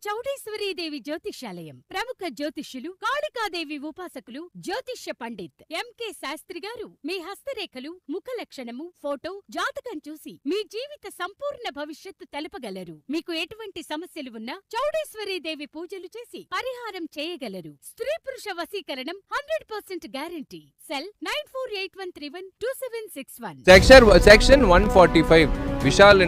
చౌడేశ్వరీదేవి జ్యోతిష్యాలయం ప్రముఖ జ్యోతిష్యులు కాళికాదేవి ఉపాసకులు జ్యోతిష్య పండిత్ ఎంకే శాస్త్రి గారు మీ హస్తరేఖలు ముఖ లక్షణము ఫోటో జాతకం చూసి మీ జీవిత సంపూర్ణ భవిష్యత్తు తెలపగలరు. మీకు ఎటువంటి సమస్యలు ఉన్నా చౌడేశ్వరీదేవి పూజలు చేసి పరిహారం చేయగలరు. స్త్రీ పురుష వశీకరణం 100% గ్యారంటీ. సెల్ 9481312761. Section 145 Vishal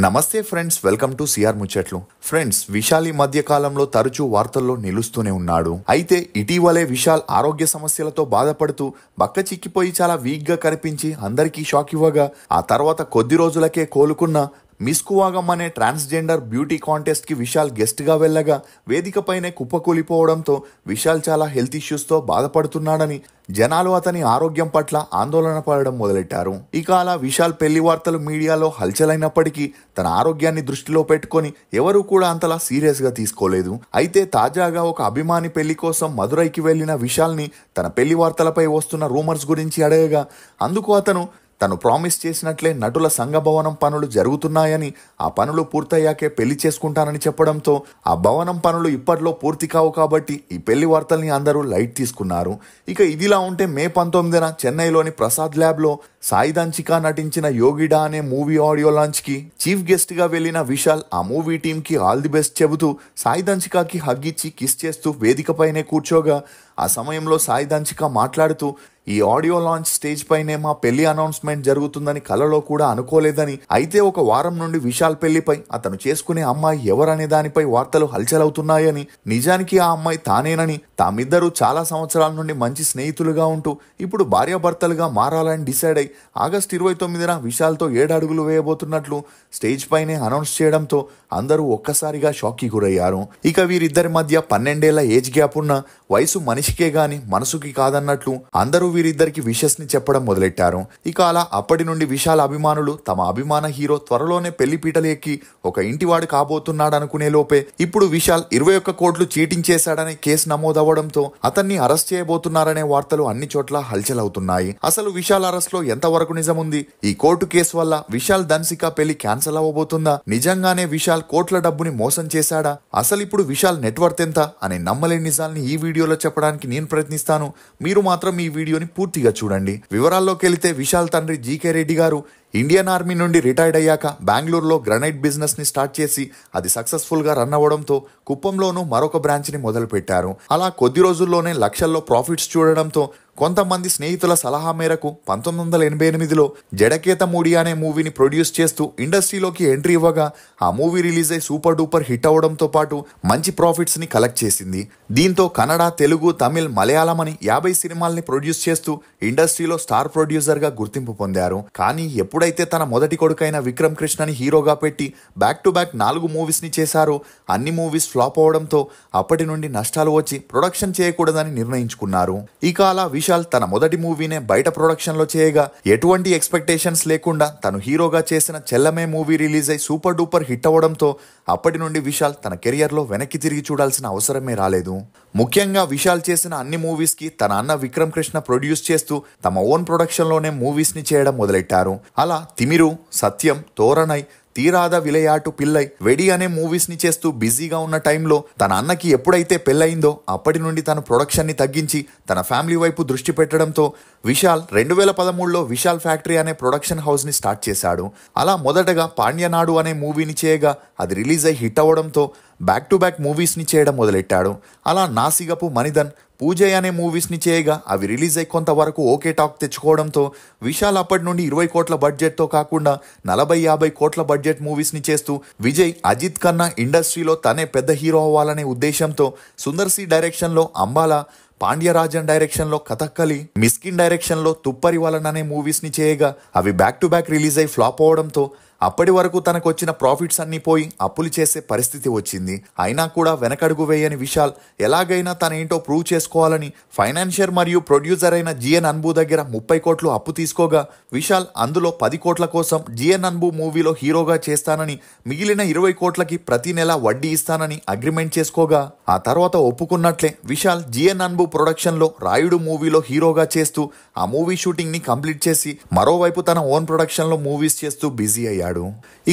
నమస్తే ఫ్రెండ్స్, వెల్కమ్ టు సిఆర్ ముచ్చట్లు. ఫ్రెండ్స్, విశాల్ ఈ మధ్య కాలంలో తరచూ వార్తల్లో నిలుస్తూనే ఉన్నాడు. అయితే ఇటీవలే విశాల్ ఆరోగ్య సమస్యలతో బాధపడుతూ బక్క చిక్కిపోయి చాలా వీక్ గా కనిపించి అందరికీ షాక్ ఇవ్వగా, ఆ తర్వాత కొద్ది రోజులకే కోలుకున్న మిస్ కువాగం అనే ట్రాన్స్జెండర్ బ్యూటీ కాంటెస్ట్ కి విశాల్ గెస్ట్ గా వెళ్ళగా వేదికపైనే కుప్పకూలిపోవడంతో విశాల్ చాలా హెల్త్ ఇష్యూస్ తో బాధపడుతున్నాడని జనాలు అతని ఆరోగ్యం పట్ల ఆందోళన పడడం మొదలెట్టారు. ఇక అలా విశాల్ పెళ్లి వార్తలు మీడియాలో హల్చలైనప్పటికీ తన ఆరోగ్యాన్ని దృష్టిలో పెట్టుకొని ఎవరూ కూడా అంతలా సీరియస్ గా తీసుకోలేదు. అయితే తాజాగా ఒక అభిమాని పెళ్లి కోసం మదురైకి వెళ్లిన విశాల్ ని తన పెళ్లి వార్తలపై వస్తున్న రూమర్స్ గురించి అడగగా, అందుకు అతను తను ప్రామిస్ చేసినట్లే నటుల సంఘభవనం పనులు జరుగుతున్నాయని, ఆ పనులు పూర్తయ్యాకే పెళ్లి చేసుకుంటానని చెప్పడంతో ఆ భవనం పనులు ఇప్పట్లో పూర్తి కావు కాబట్టి ఈ పెళ్లి వార్తల్ని అందరూ లైట్ తీసుకున్నారు. ఇక ఇదిలా ఉంటే మే 19న చెన్నైలోని ప్రసాద్ ల్యాబ్ లో సాయి దంచిక నటించిన యోగిడా అనే మూవీ ఆడియో లాంచ్ కి చీఫ్ గెస్ట్ గా వెళ్లిన విశాల్ ఆ మూవీ టీమ్ కి ఆల్ ది బెస్ట్ చెబుతూ సాయి దంచికకి హగ్ ఇచ్చి కిస్ చేస్తూ వేదికపైనే కూర్చోగా, ఆ సమయంలో సాయి దంచిక మాట్లాడుతూ ఈ ఆడియో లాంచ్ స్టేజ్ పైనే మా పెళ్లి అనౌన్స్మెంట్ జరుగుతుందని కలలో కూడా అనుకోలేదని, అయితే ఒక వారం నుండి విశాల్ పెళ్లిపై అతను చేసుకునే అమ్మాయి ఎవరనే దానిపై వార్తలు హల్చలవుతున్నాయని, నిజానికి ఆ అమ్మాయి తానేనని, తామిద్దరూ చాలా సంవత్సరాల నుండి మంచి స్నేహితులుగా ఉంటూ ఇప్పుడు భార్యాభర్తలుగా మారాలని డిసైడ్ అయి ఆగస్టు 29న విశాల్తో 7 అడుగులు వేయబోతున్నట్లు స్టేజ్ పైనే అనౌన్స్ చేయడంతో అందరూ ఒక్కసారిగా షాక్ కి గురయ్యారు. ఇక వీరిద్దరి మధ్య 12 ఏళ్ల ఏజ్ గ్యాప్ ఉన్న వయసు మనిషికే గాని మనసుకి కాదన్నట్లు అందరూ వీరిద్దరికి విషెస్ ని చెప్పడం మొదలెట్టారు. ఇక అలా అప్పటి నుండి విశాల్ అభిమానులు తమ అభిమాన హీరో త్వరలోనే పెళ్లి పీటలు ఎక్కి ఒక ఇంటివాడు కాబోతున్నాడనుకునే లోపే ఇప్పుడు విశాల్ 21 కోట్లు చీటింగ్ చేశాడనే కేసు నమోదవడంతో అతన్ని అరెస్ట్ చేయబోతున్నారనే వార్తలు అన్ని చోట్ల హల్చలవుతున్నాయి. అసలు విశాల్ అరెస్ట్ లో ఎంతవరకు నిజముంది? ఈ కోర్టు కేసు వల్ల విశాల్ ధన్సిక పెళ్లి క్యాన్సిల్ అవ్వబోతుందా? నిజంగానే విశాల్ కోట్ల డబ్బుని మోసం చేశాడా? అసలు ఇప్పుడు విశాల్ నెట్వర్త్ ఎంత అనే నమ్మలేని నిజాల్ని ఈ వీడియోలో చెప్పడానికి నేను ప్రయత్నిస్తాను. మీరు మాత్రం ఈ వీడియోని పూర్తిగా చూడండి. వివరాల్లోకి వెళితే విశాల్ తండ్రి జీకే రెడ్డి గారు ఇండియన్ ఆర్మీ నుండి రిటైర్డ్ అయ్యాక బెంగళూరులో గ్రనైట్ బిజినెస్ ని స్టార్ట్ చేసి అది సక్సెస్ఫుల్ గా రన్ అవ్వడంతో కుప్పంలోనూ మరొక బ్రాంచ్ ని మొదలు పెట్టారు. అలా కొద్ది రోజుల్లోనే లక్షల్లో ప్రాఫిట్స్ చూడడంతో కొంతమంది స్నేహితుల సలహా మేరకు 1988లో జడకేత మూడి అనే మూవీని ప్రొడ్యూస్ చేస్తూ ఇండస్ట్రీలోకి ఎంట్రీ ఇవ్వగా ఆ మూవీ రిలీజ్ అయి సూపర్ డూపర్ హిట్ అవడంతో పాటు మంచి ప్రాఫిట్స్ ని కలెక్ట్ చేసింది. దీంతో కన్నడ, తెలుగు, తమిళ్, మలయాళం అని 50 సినిమాల్ని ప్రొడ్యూస్ చేస్తూ ఇండస్ట్రీలో స్టార్ ప్రొడ్యూసర్ గా గుర్తింపు పొందారు. కానీ ఎప్పుడైతే తన మొదటి కొడుకైన విక్రమ్ కృష్ణని హీరోగా పెట్టి బ్యాక్ టు బ్యాక్ 4 మూవీస్ ని చేశారో అన్ని మూవీస్ ఫ్లాప్ అవడంతో అప్పటి నుండి నష్టాలు వచ్చి ప్రొడక్షన్ చేయకూడదని నిర్ణయించుకున్నారు. ఇక అలా విశాల్ తన మొదటి మూవీనే బయట ప్రొడక్షన్ లో చేయగా ఎటువంటి ఎక్స్పెక్టేషన్స్ లేకుండా తను హీరోగా చేసిన చెల్లమే మూవీ రిలీజ్ అయి సూపర్ డూపర్ హిట్ అవ్వడంతో అప్పటి నుండి విశాల్ తన కెరియర్ లో వెనక్కి తిరిగి చూడాల్సిన అవసరమే రాలేదు. ముఖ్యంగా విశాల్ చేసిన అన్ని మూవీస్ కి తన అన్న విక్రమ్ కృష్ణ ప్రొడ్యూస్ చేస్తూ తమ ఓన్ ప్రొడక్షన్ లోనే మూవీస్ ని చేయడం మొదలెట్టారు. అలా తిమిరు, సత్యం, తోరణై, తీరాద విలయాటు పిల్లై, వెడి అనే మూవీస్ ని చేస్తూ బిజీగా ఉన్న టైంలో తన అన్నకి ఎప్పుడైతే పెళ్ళయిందో అప్పటి నుండి తను ప్రొడక్షన్ ని తగ్గించి తన ఫ్యామిలీ వైపు దృష్టి పెట్టడంతో విశాల్ 2013లో విశాల్ ఫ్యాక్టరీ అనే ప్రొడక్షన్ హౌస్ ని స్టార్ట్ చేశాడు. అలా మొదటగా పాండ్యనాడు అనే మూవీని చేయగా అది రిలీజ్ అయి హిట్ అవ్వడంతో బ్యాక్ టు బ్యాక్ మూవీస్ ని చేయడం మొదలెట్టాడు. అలా నాసిగపు మనిదన్, పూజయ్ అనే మూవీస్ ని చేయగా అవి రిలీజ్ అయి కొంతవరకు ఓకే టాక్ తెచ్చుకోవడంతో విశాల్ అప్పటి నుండి 20 కోట్ల బడ్జెట్ తో కాకుండా 40-50 కోట్ల బడ్జెట్ మూవీస్ ని చేస్తూ విజయ్, అజిత్ కన్నా ఇండస్ట్రీలో తనే పెద్ద హీరో అవ్వాలనే ఉద్దేశంతో సుందర్ సి డైరెక్షన్ లో అంబాలా, పాండ్యరాజన్ డైరెక్షన్ లో కథక్కలి, మిస్కిన్ డైరెక్షన్ లో తుప్పరివలన్ అనే మూవీస్ ని చేయగా అవి బ్యాక్ టు బ్యాక్ రిలీజ్ అయి ఫ్లాప్ అవడంతో అప్పటి వరకు తనకొచ్చిన ప్రాఫిట్స్ అన్ని పోయి అప్పులు చేసే పరిస్థితి వచ్చింది. అయినా కూడా వెనకడుగు వేయని విశాల్ ఎలాగైనా తనేంటో ప్రూవ్ చేసుకోవాలని ఫైనాన్షియర్ మరియు ప్రొడ్యూసర్ అయిన జిఎన్ అన్బు దగ్గర 30 కోట్లు అప్పు తీసుకోగా విశాల్ అందులో 10 కోట్ల కోసం జిఎన్ అన్బు మూవీలో హీరోగా చేస్తానని, మిగిలిన 20 కోట్లకి ప్రతి నెల వడ్డీ ఇస్తానని అగ్రిమెంట్ చేసుకోగా ఆ తర్వాత ఒప్పుకున్నట్లే విశాల్ జిఎన్ అన్బు ప్రొడక్షన్ లో రాయుడు మూవీలో హీరోగా చేస్తూ ఆ మూవీ షూటింగ్ ని కంప్లీట్ చేసి మరోవైపు తన ఓన్ ప్రొడక్షన్ లో మూవీస్ చేస్తూ బిజీ అయ్యాడు.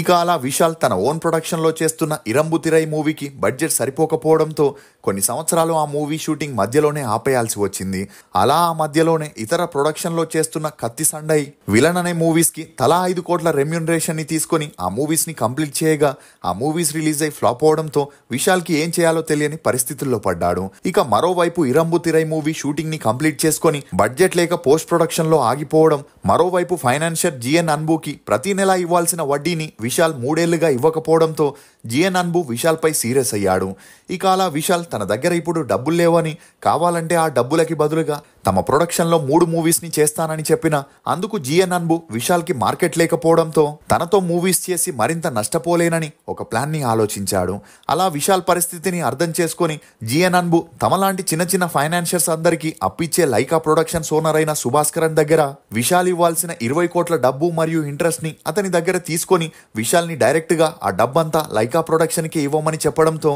ఇక అలా విశాల్ తన ఓన్ ప్రొడక్షన్ లో చేస్తున్న ఇరంబుతిరై మూవీకి బడ్జెట్ సరిపోకపోవడంతో కొన్ని సంవత్సరాలు ఆ మూవీ షూటింగ్ మధ్యలోనే ఆపేయాల్సి వచ్చింది. అలా ఆ మధ్యలోనే ఇతర ప్రొడక్షన్ లో చేస్తున్న కత్తి సండై, విలన్ అనే మూవీస్ కి తలా 5 కోట్ల రెమ్యూనరేషన్ ని తీసుకొని ఆ మూవీస్ ని కంప్లీట్ చేయగా ఆ మూవీస్ రిలీజ్ అయి ఫ్లాప్ అవడంతో విశాల్ కి ఏం చేయాలో తెలియని పరిస్థితుల్లో పడ్డాడు. ఇక మరోవైపు ఇరంబుతిరై మూవీ షూటింగ్ ని కంప్లీట్ చేసుకొని బడ్జెట్ లేక పోస్ట్ ప్రొడక్షన్ లో ఆగిపోవడం, మరోవైపు ఫైనాన్షియర్ జిఎన్ అన్బుకి ప్రతి నెల ఇవ్వాల్సిన వడ్డీని విశాల్ 3 ఏళ్లుగా ఇవ్వకపోవడంతో జిఎన్ అన్బు విశాల్ పై సీరియస్ అయ్యాడు. ఇక అలా విశాల్ తన దగ్గర ఇప్పుడు డబ్బులు లేవని, కావాలంటే ఆ డబ్బులకి బదులుగా తమ ప్రొడక్షన్ లో 3 మూవీస్ ని చేస్తానని చెప్పిన అందుకు జిఎన్ అన్బు విశాల్ కి మార్కెట్ లేకపోవడంతో తనతో మూవీస్ చేసి మరింత నష్టపోలేనని ఒక ప్లాన్ ని ఆలోచించాడు. అలా విశాల్ పరిస్థితిని అర్థం చేసుకొని జిఎన్ అన్బు తమలాంటి చిన్న చిన్న ఫైనాన్షియర్స్ అందరికీ అప్పిచ్చే లైకా ప్రొడక్షన్స్ ఓనర్ అయిన సుభాస్కరన్ దగ్గర విశాల్ ఇవ్వాల్సిన 20 కోట్ల డబ్బు మరియు ఇంట్రెస్ట్ ని అతని దగ్గర తీసుకొని విశాల్ ని డైరెక్ట్ గా ఆ డబ్బంతా లైకా ప్రొడక్షన్ కి ఇవ్వమని చెప్పడంతో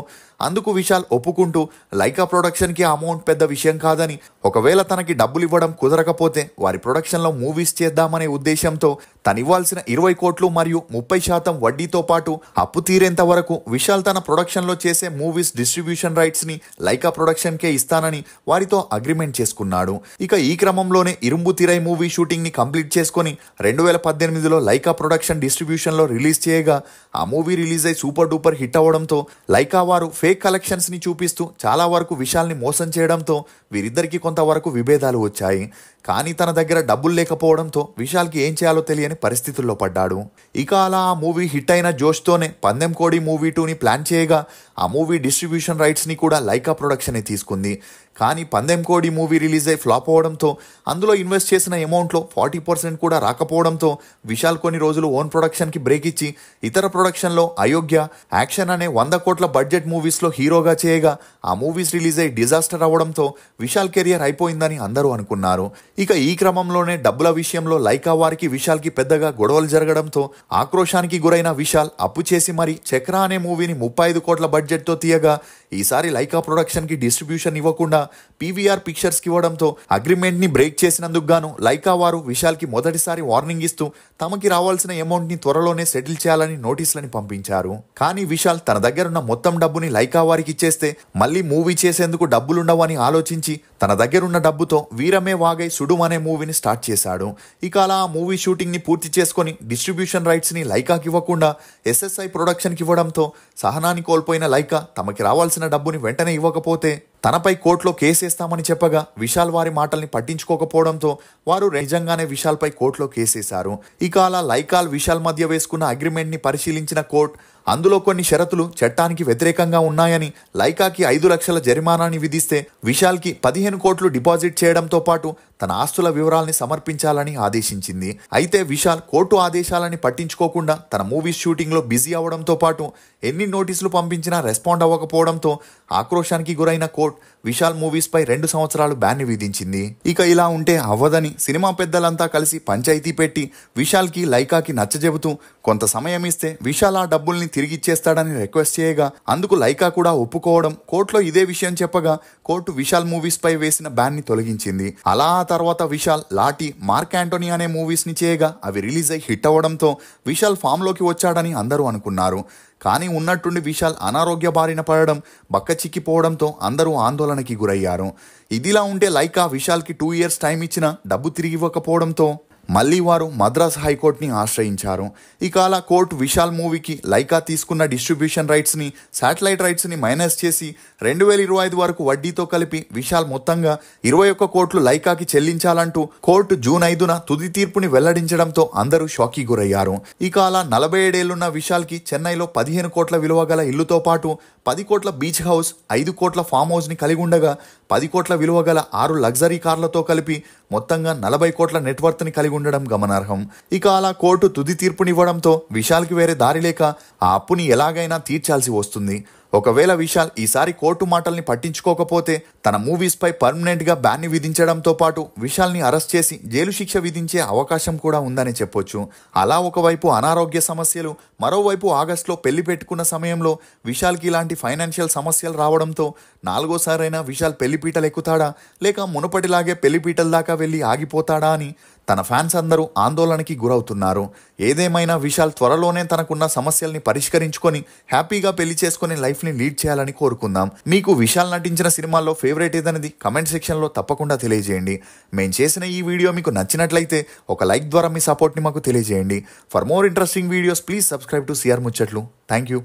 అందుకు విశాల్ ఒప్పుకుంటూ లైకా ప్రొడక్షన్ కి అమౌంట్ పెద్ద విషయం కాదని, ఒకవేళ తనకి డబ్బులు ఇవ్వడం కుదరకపోతే వారి ప్రొడక్షన్ లో మూవీస్ చేద్దామనే ఉద్దేశంతో తనివ్వాల్సిన 20 కోట్లు మరియు 30% వడ్డీతో పాటు అప్పు తీరేంత వరకు విశాల్ తన ప్రొడక్షన్ లో చేసే మూవీస్ డిస్ట్రిబ్యూషన్ రైట్స్ ని లైకా ప్రొడక్షన్ కే ఇస్తానని వారితో అగ్రిమెంట్ చేసుకున్నాడు. ఇక ఈ క్రమంలోనే ఇరుంబుతిరై మూవీ షూటింగ్ ని కంప్లీట్ చేసుకుని 2018లో లైకా ప్రొడక్షన్ డిస్ట్రిబ్యూషన్ లో రిలీజ్ చేయగా ఆ మూవీ రిలీజ్ అయి సూపర్ డూపర్ హిట్ అవ్వడంతో లైకా వారు ఫేక్ కలెక్షన్స్ ని చూపిస్తూ చాలా వరకు విశాల్ ని మోసం చేయడంతో వీరిద్దరికి కొంతవరకు విభేదాలు వచ్చాయి. కానీ తన దగ్గర డబ్బులు లేకపోవడంతో విశాల్కి ఏం చేయాలో తెలియని పరిస్థితుల్లో పడ్డాడు. ఇక అలా ఆ మూవీ హిట్ అయిన జోష్తోనే పందెం కోడి మూవీ 2ని ప్లాన్ చేయగా ఆ మూవీ డిస్ట్రిబ్యూషన్ రైట్స్ ని కూడా లైకా ప్రొడక్షనే తీసుకుంది. కానీ పందెం కోడి మూవీ రిలీజ్ అయి ఫ్లాప్ అవడంతో అందులో ఇన్వెస్ట్ చేసిన అమౌంట్లో 40% కూడా రాకపోవడంతో విశాల్ కొన్ని రోజులు ఓన్ ప్రొడక్షన్కి బ్రేక్ ఇచ్చి ఇతర ప్రొడక్షన్లో అయోగ్య, యాక్షన్ అనే 100 కోట్ల బడ్జెట్ మూవీస్లో హీరోగా చేయగా ఆ మూవీస్ రిలీజ్ అయి డిజాస్టర్ అవ్వడంతో విశాల్ కెరియర్ అయిపోయిందని అందరూ అనుకున్నారు. ఇక ఈ క్రమంలోనే డబ్బుల విషయంలో లైకా వారికి విశాల్కి పెద్దగా గొడవలు జరగడంతో ఆక్రోశానికి గురైన విశాల్ అప్పు చేసి మరి చక్ర అనే మూవీని 35 కోట్ల బడ్జెట్తో తీయగా ఈసారి లైకా ప్రొడక్షన్కి డిస్ట్రిబ్యూషన్ ఇవ్వకుండా పీవీఆర్ పిక్చర్స్కి ఇవ్వడంతో అగ్రిమెంట్ని బ్రేక్ చేసినందుకు గాను లైకా వారు విశాల్కి మొదటిసారి వార్నింగ్ ఇస్తూ తమకి రావాల్సిన అమౌంట్ని త్వరలోనే సెటిల్ చేయాలని నోటీసులని పంపించారు. కానీ విశాల్ తన దగ్గరున్న మొత్తం డబ్బుని లైకా వారికి ఇచ్చేస్తే మళ్ళీ మూవీ చేసేందుకు డబ్బులుండవని ఆలోచించి తన దగ్గరున్న డబ్బుతో వీరమే వాగై సుడుం అనే మూవీని స్టార్ట్ చేశాడు. ఇక అలా ఆ మూవీ షూటింగ్ని పూర్తి చేసుకొని డిస్ట్రిబ్యూషన్ రైట్స్ని లైకాకి ఇవ్వకుండా ఎస్ఎస్ఐ ప్రొడక్షన్కి ఇవ్వడంతో సహనాన్ని కోల్పోయిన లైకా తమకి రావాల్సిన డబ్బుని వెంటనే ఇవ్వకపోతే తనపై కోర్టులో కేసేస్తామని చెప్పగా విశాల్ వారి మాటల్ని పట్టించుకోకపోవడంతో వారు నిజంగానే విశాల్పై కోర్టులో కేసేశారు. ఇక అలా లైకాల్ విశాల్ మధ్య వేసుకున్న అగ్రిమెంట్ని పరిశీలించిన కోర్టు అందులో కొన్ని షరతులు చట్టానికి వ్యతిరేకంగా ఉన్నాయని లైకాకి 5 లక్షల జరిమానాని విధిస్తే విశాల్కి 15 కోట్లు డిపాజిట్ చేయడంతో పాటు తన ఆస్తుల వివరాల్ని సమర్పించాలని ఆదేశించింది. అయితే విశాల్ కోర్టు ఆదేశాలని పట్టించుకోకుండా తన మూవీస్ షూటింగ్లో బిజీ అవడంతో పాటు ఎన్ని నోటీసులు పంపించినా రెస్పాండ్ అవ్వకపోవడంతో ఆక్రోశానికి గురైన కోర్టు విశాల్ మూవీస్ పై 2 సంవత్సరాలు బ్యాన్ విధించింది. ఇక ఇలా ఉంటే అవ్వదని సినిమా పెద్దలంతా కలిసి పంచాయతీ పెట్టి విశాల్కి లైకాకి నచ్చజెబుతూ కొంత సమయం ఇస్తే విశాల్ ఆ డబ్బుల్ని తిరిగిచ్చేస్తాడని రిక్వెస్ట్ చేయగా అందుకు లైకా కూడా ఒప్పుకోవడం, కోర్టులో ఇదే విషయం చెప్పగా కోర్టు విశాల్ మూవీస్ పై వేసిన బ్యాన్ ని తొలగించింది. అలా ఆ తర్వాత విశాల్ లాఠీ, మార్క్ యాంటోనీ అనే మూవీస్ ని చేయగా అవి రిలీజ్ అయి హిట్ అవ్వడంతో విశాల్ ఫామ్ లోకి వచ్చాడని అందరూ అనుకున్నారు. కానీ ఉన్నట్టుండి విశాల్ అనారోగ్య బారిన పడడం, బక్క చిక్కిపోవడంతో అందరూ ఆందోళనకి గురయ్యారు. ఇదిలా ఉంటే లైకా విశాల్కి 2 years టైం ఇచ్చినా డబ్బు తిరిగి ఇవ్వకపోవడంతో మళ్ళీ వారు మద్రాస్ హైకోర్టుని ఆశ్రయించారు. ఇక అలా కోర్టు విశాల్ మూవీకి లైకా తీసుకున్న డిస్ట్రిబ్యూషన్ రైట్స్ని, శాటిలైట్ రైట్స్ని మైనస్ చేసి 2025 వరకు వడ్డీతో కలిపి విశాల్ మొత్తంగా 21 కోట్లు లైకాకి చెల్లించాలంటూ కోర్టు జూన్ 5న తుది తీర్పుని వెల్లడించడంతో అందరూ షాక్కి గురయ్యారు. ఇక అలా 47 ఏళ్లున్న విశాల్కి చెన్నైలో 15 కోట్ల విలువ గల ఇల్లుతో పాటు 10 కోట్ల బీచ్ హౌస్, 5 కోట్ల ఫామ్ హౌస్ని కలిగి ఉండగా 10 కోట్ల విలువ గల 6 లగ్జరీ కార్లతో కలిపి మొత్తంగా 40 కోట్ల నెట్వర్త్ని కలిగి కలిగి ఉండడం గమనార్హం. ఇక అలా కోర్టు తుది తీర్పునివ్వడంతో విశాల్కి వేరే దారి లేక ఆ అప్పుని ఎలాగైనా తీర్చాల్సి వస్తుంది. ఒకవేళ విశాల్ ఈసారి కోర్టు మాటల్ని పట్టించుకోకపోతే తన మూవీస్ పై పర్మనెంట్ గా బ్యాన్ ని విధించడంతో పాటు విశాల్ ని అరెస్ట్ చేసి జైలు శిక్ష విధించే అవకాశం కూడా ఉందని చెప్పొచ్చు. అలా ఒకవైపు అనారోగ్య సమస్యలు, మరోవైపు ఆగస్టులో పెళ్లి పెట్టుకున్న సమయంలో విశాల్ కి ఇలాంటి ఫైనాన్షియల్ సమస్యలు రావడంతో 4వ సారైనా విశాల్ పెళ్లిపీటలు ఎక్కుతాడా లేక మునుపటిలాగే పెళ్లిపీటల దాకా వెళ్లి ఆగిపోతాడా అని తన ఫ్యాన్స్ అందరూ ఆందోళనకి గురవుతున్నారు. ఏదేమైనా విశాల్ త్వరలోనే తనకున్న సమస్యల్ని పరిష్కరించుకొని హ్యాపీగా పెళ్లి చేసుకుని లైఫ్ ని లీడ్ చేయాలని కోరుకుందాం. మీకు విశాల్ నటించిన సినిమాల్లో ఫేవరెట్ ఏదనేది కమెంట్ సెక్షన్ లో తప్పకుండా తెలియజేయండి. మేము చేసిన ఈ వీడియో మీకు నచ్చినట్లయితే ఒక లైక్ ద్వారా మీ సపోర్ట్ ని మాకు తెలియజేయండి. For more interesting videos please subscribe to CR ముచ్చట్లు. Thank you.